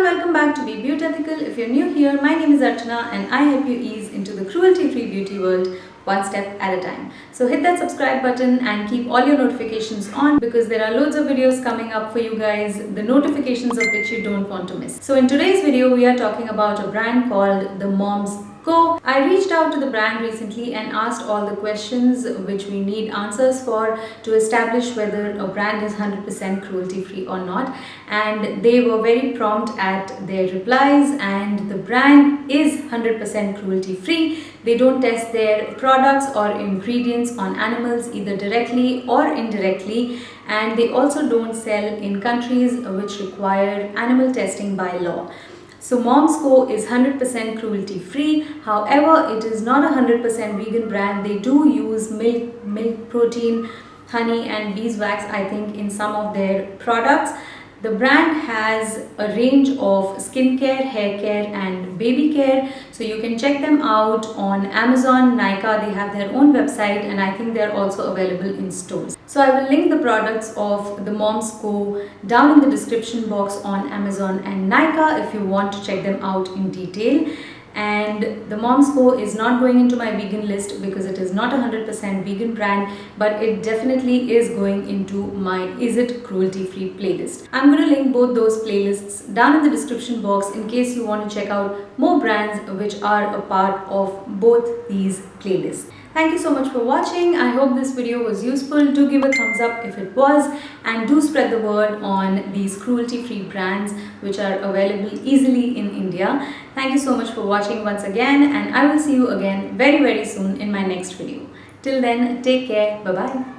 welcome back to Be Beautethical. If you're new here, my name is Archana and I help you ease into the cruelty-free beauty world one step at a time. So hit that subscribe button and keep all your notifications on because there are loads of videos coming up for you guys, the notifications of which you don't want to miss. So in today's video, we are talking about a brand called the Moms Co. I reached out to the brand recently and asked all the questions which we need answers for to establish whether a brand is 100% cruelty free or not, and they were very prompt at their replies, and the brand is 100% cruelty free. They don't test their products or ingredients on animals either directly or indirectly, and they also don't sell in countries which require animal testing by law. So Moms Co is 100% cruelty free. However, it is not a 100% vegan brand. They do use milk protein, honey and beeswax, I think, in some of their products. The brand has a range of skincare, hair care and baby care. So you can check them out on Amazon, Nykaa. They have their own website and I think they're also available in stores. So I will link the products of the Moms Co down in the description box on Amazon and Nykaa if you want to check them out in detail. And the Moms Co is not going into my vegan list because it is not a 100% vegan brand, but it definitely is going into my Is It Cruelty Free playlist. I'm going to link both those playlists down in the description box in case you want to check out more brands which are a part of both these playlists. Thank you so much for watching. I hope this video was useful. Do give a thumbs up if it was, and do spread the word on these cruelty-free brands which are available easily in India. Thank you so much for watching once again, and I will see you again very soon in my next video. Till then, take care. Bye-bye.